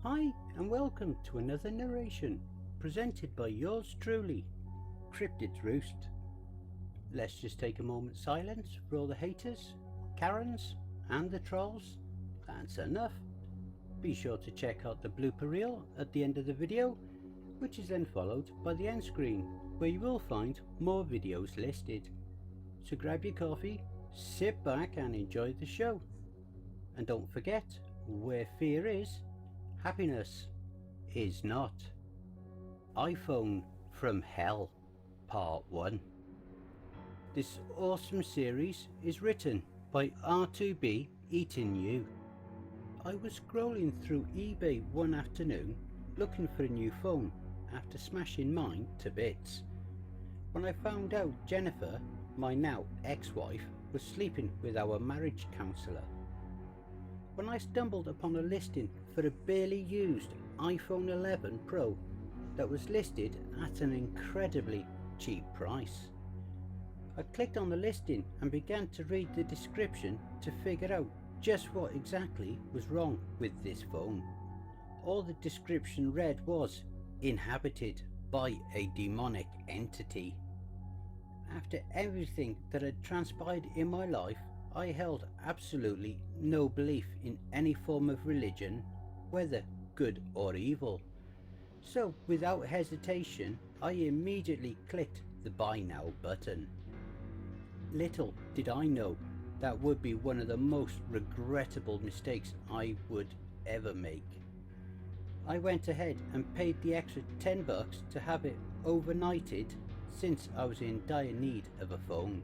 Hi and welcome to another narration presented by yours truly, Cryptids Roost. Let's just take a moment's silence for all the haters, Karens and the trolls. That's enough. Be sure to check out the blooper reel at the end of the video, which is then followed by the end screen where you will find more videos listed. So grab your coffee, sit back and enjoy the show. And don't forget, where fear is, happiness is not. iPhone from Hell, Part 1. This awesome series is written by R2B Eating You. I was scrolling through eBay one afternoon looking for a new phone after smashing mine to bits, when I found out Jennifer, my now ex-wife, was sleeping with our marriage counsellor. When I stumbled upon a listing for a barely used iPhone 11 Pro that was listed at an incredibly cheap price, I clicked on the listing and began to read the description to figure out just what exactly was wrong with this phone. All the description read was inhabited by a demonic entity. After everything that had transpired in my life, I held absolutely no belief in any form of religion, whether good or evil. So without hesitation, I immediately clicked the buy now button. Little did I know that would be one of the most regrettable mistakes I would ever make. I went ahead and paid the extra $10 to have it overnighted, since I was in dire need of a phone.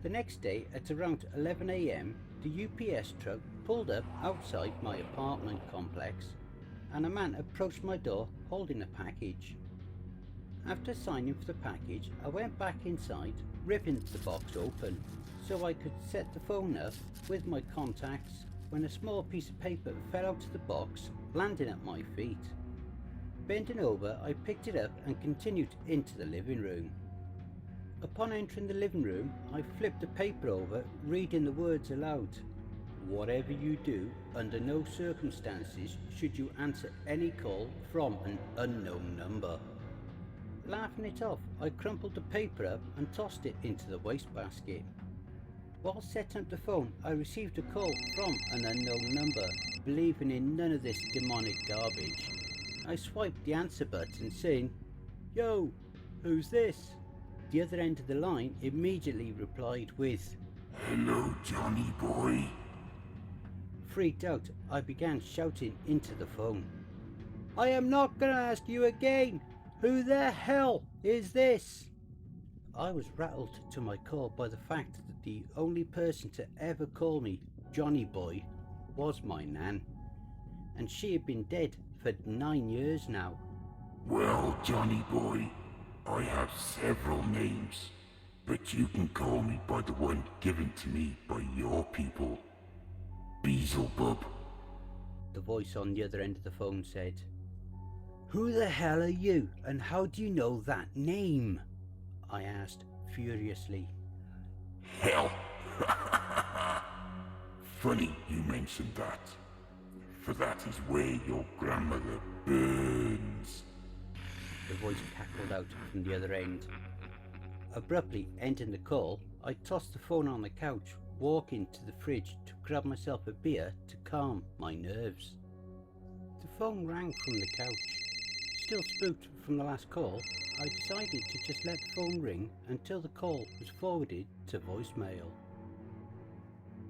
The next day at around 11 AM, the UPS truck pulled up outside my apartment complex and a man approached my door holding a package. After signing for the package, I went back inside, ripping the box open so I could set the phone up with my contacts, when a small piece of paper fell out of the box, landing at my feet. Bending over, I picked it up and continued into the living room. Upon entering the living room, I flipped the paper over, reading the words aloud. Whatever you do, under no circumstances should you answer any call from an unknown number. Laughing it off, I crumpled the paper up and tossed it into the wastebasket. While setting up the phone, I received a call from an unknown number. Believing in none of this demonic garbage, I swiped the answer button saying, "Yo, who's this?" The other end of the line immediately replied with, "Hello, Johnny boy." Freaked out, I began shouting into the phone, "I am not gonna ask you again! Who the hell is this?" I was rattled to my core by the fact that the only person to ever call me Johnny boy was my nan, and she had been dead for 9 years now. "Well, Johnny boy, I have several names, but you can call me by the one given to me by your people. Beelzebub." The voice on the other end of the phone said. "Who the hell are you, and how do you know that name?" I asked furiously. "Hell." Funny you mentioned that, for that is where your grandmother burns. The voice cackled out from the other end. Abruptly ending the call, I tossed the phone on the couch, walking to the fridge to grab myself a beer to calm my nerves. The phone rang from the couch. Still spooked from the last call, I decided to just let the phone ring until the call was forwarded to voicemail.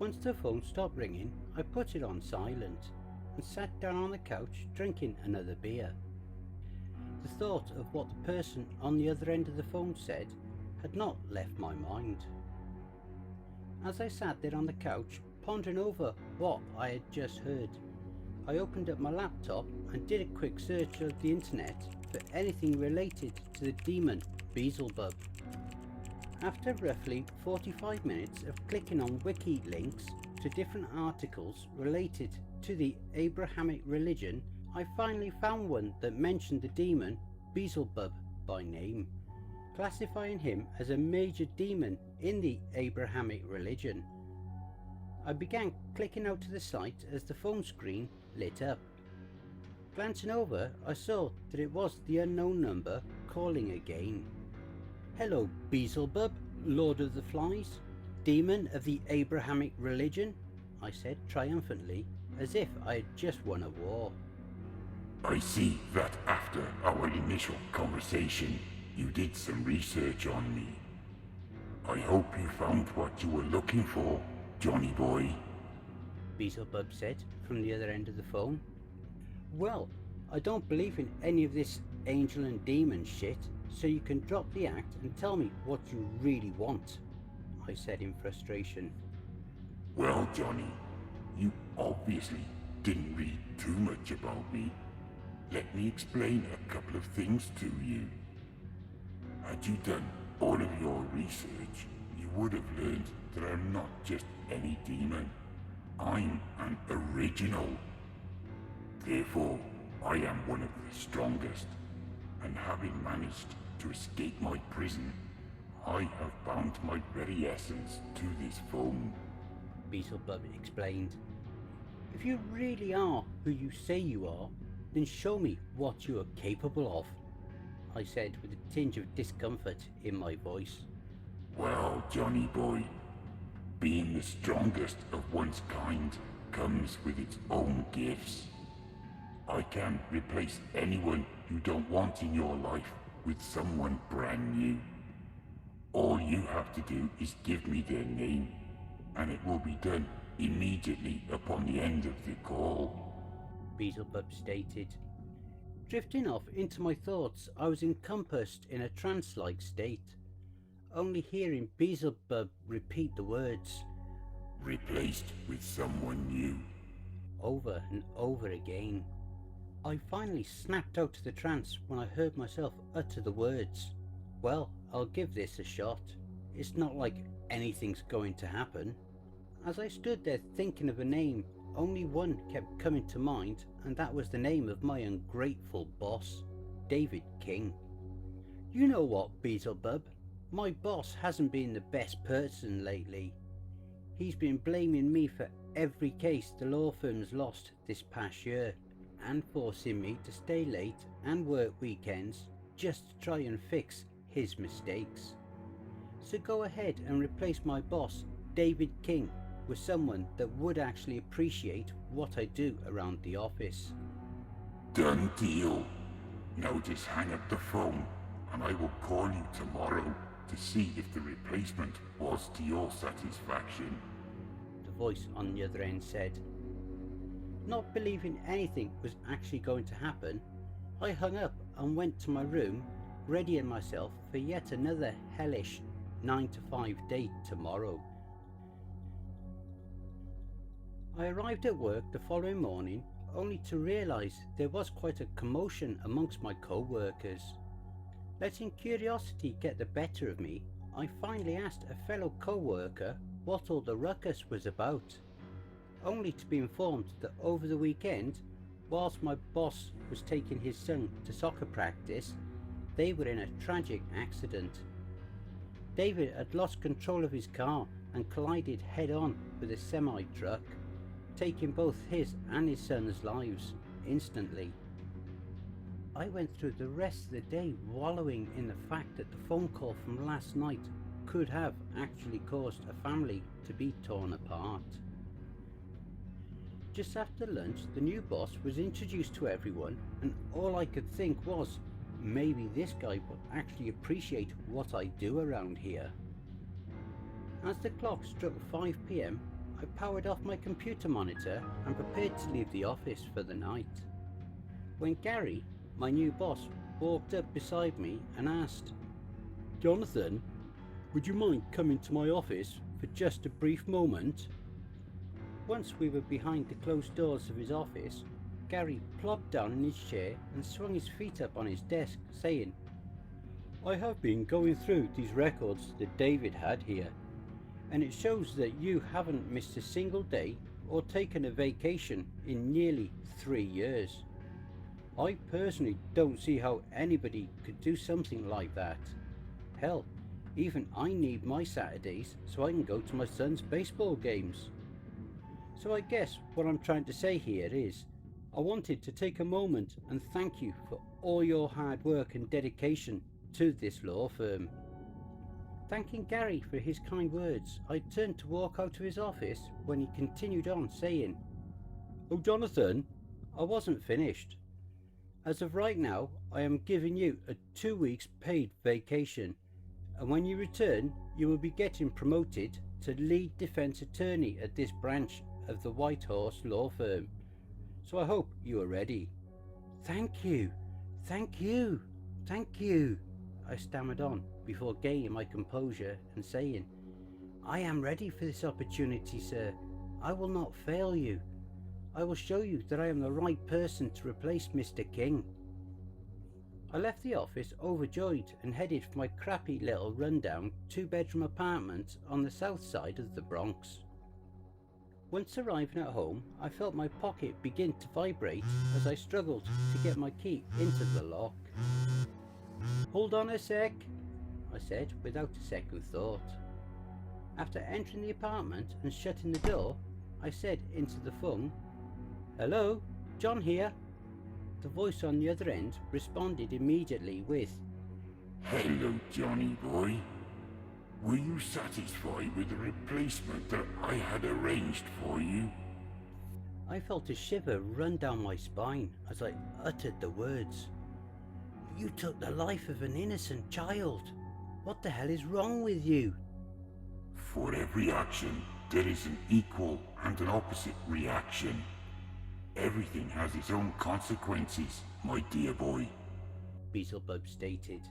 Once the phone stopped ringing, I put it on silent and sat down on the couch drinking another beer. The thought of what the person on the other end of the phone said had not left my mind. As I sat there on the couch pondering over what I had just heard, I opened up my laptop and did a quick search of the internet for anything related to the demon Beelzebub. After roughly 45 minutes of clicking on wiki links to different articles related to the Abrahamic religion, I finally found one that mentioned the demon Beelzebub by name, classifying him as a major demon in the Abrahamic religion. I began clicking out to the site as the phone screen lit up. Glancing over, I saw that it was the unknown number calling again. "Hello, Beelzebub, Lord of the Flies, demon of the Abrahamic religion," I said triumphantly, as if I had just won a war. I see that after our initial conversation, you did some research on me. I hope you found what you were looking for, Johnny boy. Beelzebub said from the other end of the phone. "Well, I don't believe in any of this angel and demon shit, so you can drop the act and tell me what you really want," I said in frustration. Well, Johnny, you obviously didn't read too much about me. Let me explain a couple of things to you. Had you done all of your research, you would have learned that I'm not just any demon. I'm an original. Therefore, I am one of the strongest, and having managed to escape my prison, I have bound my very essence to this phone. Beelzebub explained. "If you really are who you say you are, then show me what you are capable of," I said with a tinge of discomfort in my voice. Well, Johnny boy, being the strongest of one's kind comes with its own gifts. I can replace anyone you don't want in your life with someone brand new. All you have to do is give me their name, and it will be done immediately upon the end of the call," Beelzebub stated. Drifting off into my thoughts, I was encompassed in a trance-like state, only hearing Beelzebub repeat the words, "Replaced with someone new," over and over again. I finally snapped out of the trance when I heard myself utter the words, "Well, I'll give this a shot. It's not like anything's going to happen." As I stood there thinking of a name, only one kept coming to mind, and that was the name of my ungrateful boss, David King. "You know what, Beelzebub? My boss hasn't been the best person lately. He's been blaming me for every case the law firm's lost this past year, and forcing me to stay late and work weekends just to try and fix his mistakes. So go ahead and replace my boss, David King, with someone that would actually appreciate what I do around the office." Done deal. Now just hang up the phone, and I will call you tomorrow to see if the replacement was to your satisfaction," the voice on the other end said. Not believing anything was actually going to happen, I hung up and went to my room, readying myself for yet another hellish 9 to 5 day tomorrow. I arrived at work the following morning only to realise there was quite a commotion amongst my co-workers. Letting curiosity get the better of me, I finally asked a fellow co-worker what all the ruckus was about, only to be informed that over the weekend, whilst my boss was taking his son to soccer practice, they were in a tragic accident. David had lost control of his car and collided head-on with a semi-truck, taking both his and his son's lives instantly. I went through the rest of the day wallowing in the fact that the phone call from last night could have actually caused a family to be torn apart. Just after lunch, the new boss was introduced to everyone, and all I could think was, maybe this guy will actually appreciate what I do around here. As the clock struck 5 PM, I powered off my computer monitor and prepared to leave the office for the night, when Gary, my new boss, walked up beside me and asked, "Jonathan, would you mind coming to my office for just a brief moment?" Once we were behind the closed doors of his office, Gary plopped down in his chair and swung his feet up on his desk, saying, "I have been going through these records that David had here, and it shows that you haven't missed a single day or taken a vacation in nearly 3 years. I personally don't see how anybody could do something like that. Hell, even I need my Saturdays so I can go to my son's baseball games. So I guess what I'm trying to say here is, I wanted to take a moment and thank you for all your hard work and dedication to this law firm. Thanking Gary for his kind words, I turned to walk out of his office when he continued on saying, "Oh Jonathan, I wasn't finished. As of right now, I am giving you a 2 weeks paid vacation, and when you return, you will be getting promoted to lead defense attorney at this branch of the White Horse law firm. So I hope you are ready." "Thank you, thank you, thank you," I stammered on before gaining my composure and saying, "I am ready for this opportunity, sir. I will not fail you. I will show you that I am the right person to replace Mr. King." I left the office overjoyed and headed for my crappy little rundown 2-bedroom apartment on the south side of the Bronx. Once arriving at home, I felt my pocket begin to vibrate as I struggled to get my key into the lock. "Hold on a sec," I said without a second thought. After entering the apartment and shutting the door, I said into the phone, "Hello, John here." The voice on the other end responded immediately with, Hello, Johnny boy. Were you satisfied with the replacement that I had arranged for you? I felt a shiver run down my spine as I uttered the words. "You took the life of an innocent child. What the hell is wrong with you?" For every action, there is an equal and an opposite reaction. Everything has its own consequences, my dear boy, Beelzebub stated.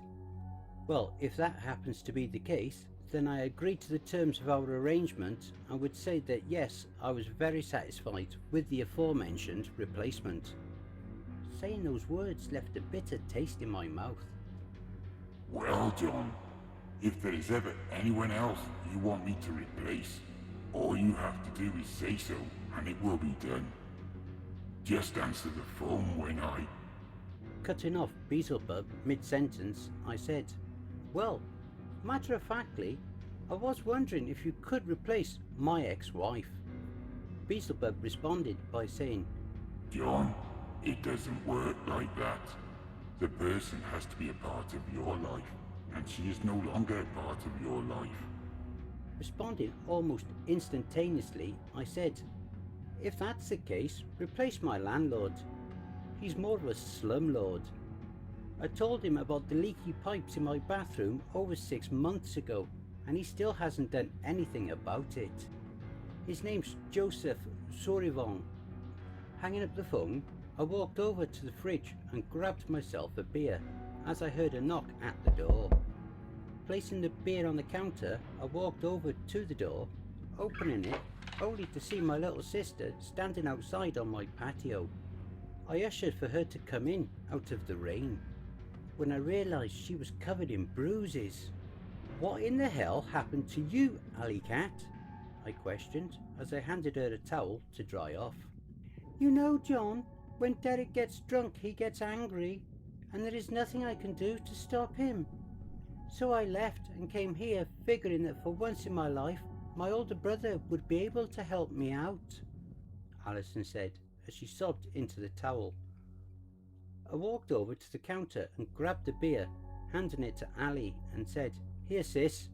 "Well, if that happens to be the case, then I agreed to the terms of our arrangement and would say that yes, I was very satisfied with the aforementioned replacement." Saying those words left a bitter taste in my mouth. Well, John, if there is ever anyone else you want me to replace, all you have to do is say so, and it will be done. Just answer the phone when I... Cutting off Beelzebub mid-sentence, I said, "Well, matter of factly, I was wondering if you could replace my ex-wife." Beelzebub responded by saying, John, it doesn't work like that. The person has to be a part of your life, and she is no longer a part of your life. Responding almost instantaneously, I said, "If that's the case, replace my landlord. He's more of a slumlord. I told him about the leaky pipes in my bathroom over 6 months ago, and he still hasn't done anything about it. His name's Joseph Sorivon." Hanging up the phone, I walked over to the fridge and grabbed myself a beer as I heard a knock at the door. Placing the beer on the counter, I walked over to the door, opening it, only to see my little sister standing outside on my patio. I ushered for her to come in out of the rain, when I realised she was covered in bruises. "What in the hell happened to you, Alley Cat?" I questioned as I handed her a towel to dry off. "You know, John, when Derek gets drunk he gets angry, and there is nothing I can do to stop him. So I left and came here figuring that for once in my life my older brother would be able to help me out," Alison said as she sobbed into the towel. I walked over to the counter and grabbed the beer, handing it to Ali and said, "Here sis,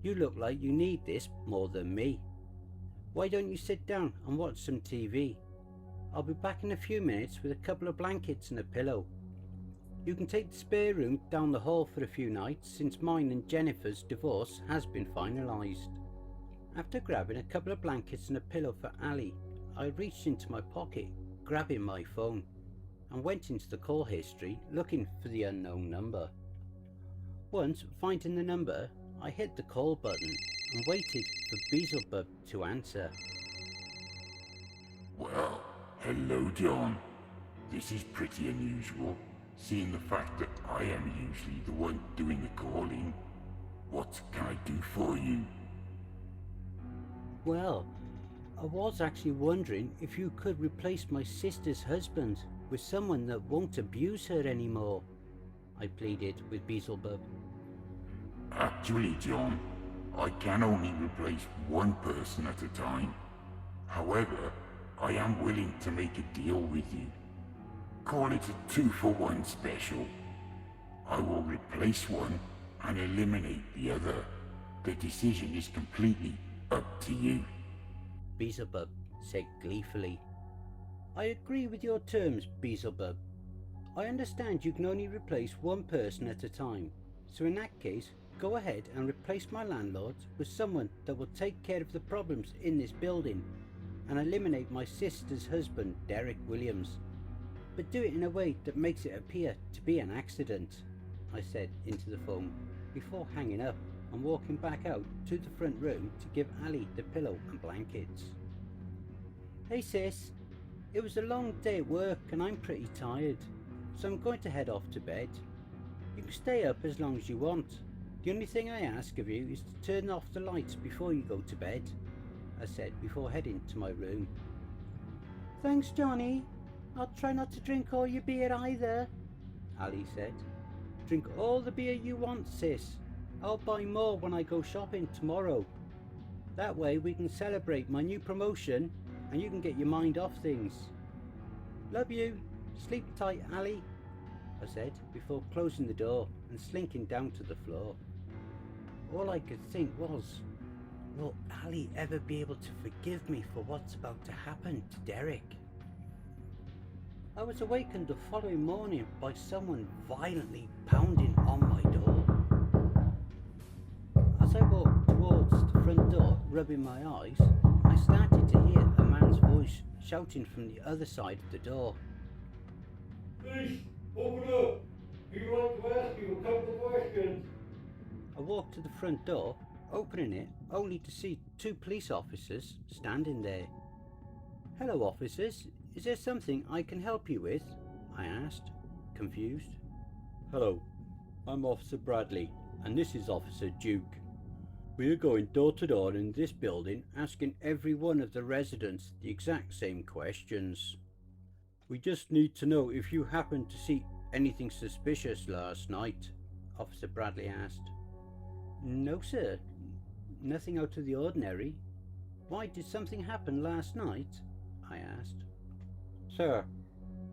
you look like you need this more than me. Why don't you sit down and watch some TV? I'll be back in a few minutes with a couple of blankets and a pillow. You can take the spare room down the hall for a few nights since mine and Jennifer's divorce has been finalised." After grabbing a couple of blankets and a pillow for Ali, I reached into my pocket, grabbing my phone, and went into the call history looking for the unknown number. Once finding the number, I hit the call button and waited for Beelzebub to answer. Well, hello, John. This is pretty unusual, seeing the fact that I am usually the one doing the calling. What can I do for you? "Well, I was actually wondering if you could replace my sister's husband with someone that won't abuse her anymore," I pleaded with Beelzebub. Actually, John, I can only replace one person at a time. However, I am willing to make a deal with you. call it a 2-for-1 special. I will replace one and eliminate the other. The decision is completely up to you. Beelzebub said gleefully. I agree with your terms, Beelzebub. I understand you can only replace one person at a time, so in that case, go ahead and replace my landlord with someone that will take care of the problems in this building and eliminate my sister's husband, Derek Williams. But do it in a way that makes it appear to be an accident, I said into the phone before hanging up and walking back out to the front room to give Ali the pillow and blankets. Hey sis, it was a long day at work and I'm pretty tired, so I'm going to head off to bed. You can stay up as long as you want. The only thing I ask of you is to turn off the lights before you go to bed, I said before heading to my room. Thanks, Johnny. I'll try not to drink all your beer either, Ali said. Drink all the beer you want, sis. I'll buy more when I go shopping tomorrow. That way we can celebrate my new promotion and you can get your mind off things. Love you. Sleep tight, Ali, I said before closing the door and slinking down to the floor. All I could think was, will Ali ever be able to forgive me for what's about to happen to Derek? I was awakened the following morning by someone violently pounding on my door. As I walked towards the front door, rubbing my eyes, I started to hear a man's voice shouting from the other side of the door. Please, open up. We'd like to ask you a couple of questions. I walked to the front door, opening it only to see two police officers standing there. Hello officers, is there something I can help you with? I asked, confused. Hello, I'm Officer Bradley and this is Officer Duke. We are going door to door in this building asking every one of the residents the exact same questions. We just need to know if you happened to see anything suspicious last night, Officer Bradley asked. No sir, nothing out of the ordinary. Why, did something happen last night? I asked. Sir,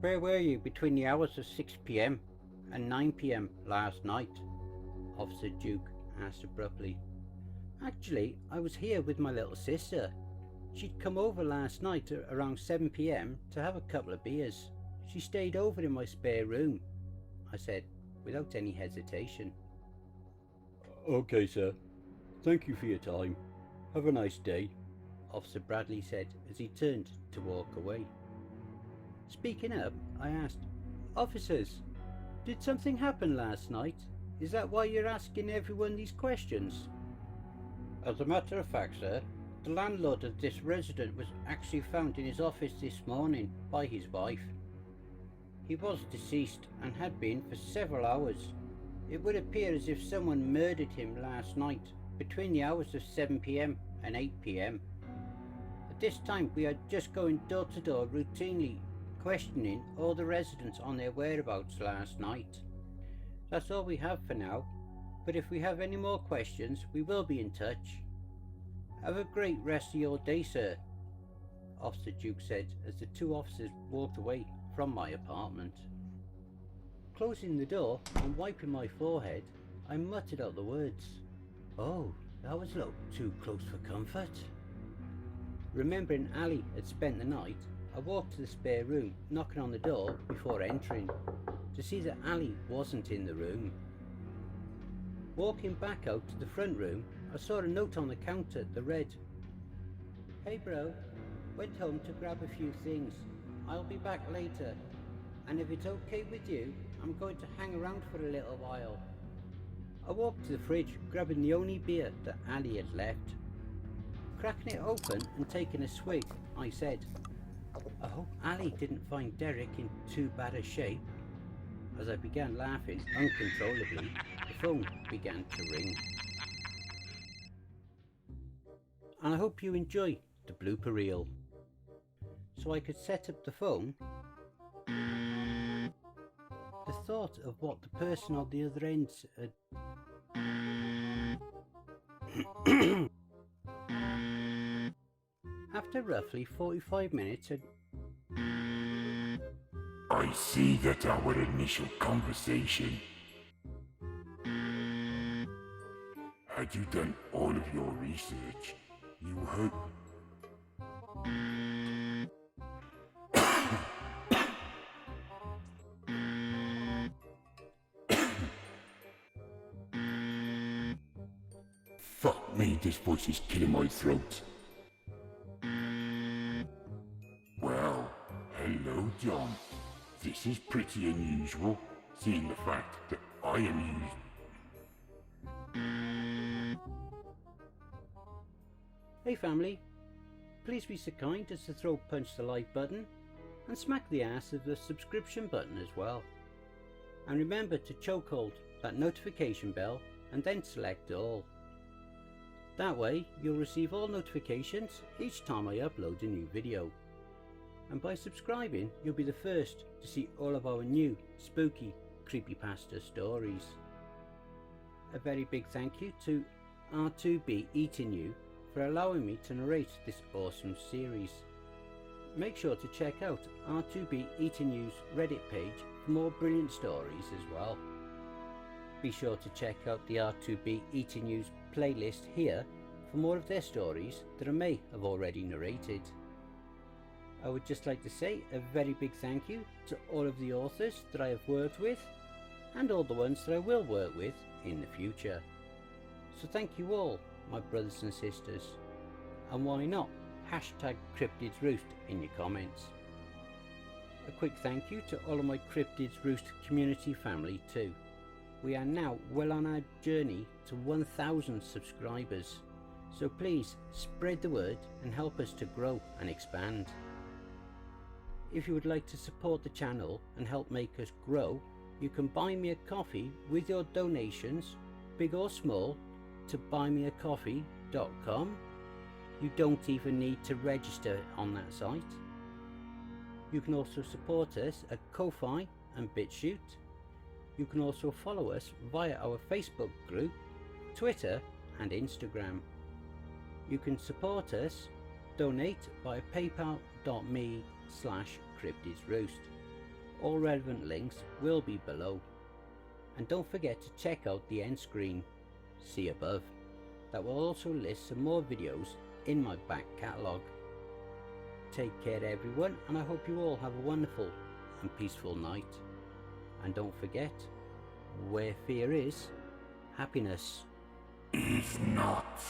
where were you between the hours of 6 p.m. and 9 p.m. last night? Officer Duke asked abruptly. Actually, I was here with my little sister. She'd come over last night around 7 p.m. to have a couple of beers. She stayed over in my spare room, I said without any hesitation. Okay, sir. Thank you for your time. Have a nice day, Officer Bradley said as he turned to walk away. Speaking up, I asked, Officers, did something happen last night? Is that why you're asking everyone these questions? As a matter of fact, sir, the landlord of this resident was actually found in his office this morning by his wife. He was deceased and had been for several hours. It would appear as if someone murdered him last night between the hours of 7 p.m. and 8 p.m. At this time we are just going door to door routinely questioning all the residents on their whereabouts last night. That's all we have for now, but if we have any more questions we will be in touch. Have a great rest of your day, sir, Officer Duke said as the two officers walked away from my apartment. Closing the door and wiping my forehead, I muttered out the words, "Oh, that was a little too close for comfort." Remembering Ali had spent the night, I walked to the spare room, knocking on the door before entering, to see that Ali wasn't in the room. Walking back out to the front room, I saw a note on the counter that read, "Hey bro, went home to grab a few things. I'll be back later, and if it's okay with you, I'm going to hang around for a little while." I walked to the fridge, grabbing the only beer that Ali had left. Cracking it open and taking a swig, I said, "I hope Ali didn't find Derek in too bad a shape." As I began laughing uncontrollably, the phone began to ring. And I hope you enjoy the blooper reel. So I could set up the phone. The thought of what the person on the other end had... After roughly 45 minutes I see that our initial conversation. Had you done all of your research, you heard. Fuck me, this voice is killing my throat. Well, hello, John. This is pretty unusual, seeing the fact that I am used. Hey family, please be so kind as to throw punch the like button and smack the ass of the subscription button as well. And remember to chokehold that notification bell and then select all. That way you'll receive all notifications each time I upload a new video. And by subscribing you'll be the first to see all of our new spooky creepypasta stories. A very big thank you to R2B Eating You for allowing me to narrate this awesome series. Make sure to check out R2B Eating You's Reddit page for more brilliant stories as well. Be sure to check out the R2B Eating You's playlist here for more of their stories that I may have already narrated. I would just like to say a very big thank you to all of the authors that I have worked with and all the ones that I will work with in the future. So thank you all, my brothers and sisters, and why not hashtag cryptidsroost in your comments. A quick thank you to all of my Cryptids Roost community family too. We are now well on our journey to 1,000 subscribers, so please spread the word and help us to grow and expand. If you would like to support the channel and help make us grow, you can buy me a coffee with your donations, big or small, to buymeacoffee.com. You don't even need to register on that site. You can also support us at Ko-Fi and BitChute. You can also follow us via our Facebook group, Twitter and Instagram. You can support us, donate via paypal.me/cryptidsroost. All relevant links will be below. And don't forget to check out the end screen, see above. That will also list some more videos in my back catalogue. Take care everyone, and I hope you all have a wonderful and peaceful night. And don't forget, where fear is, happiness Is not.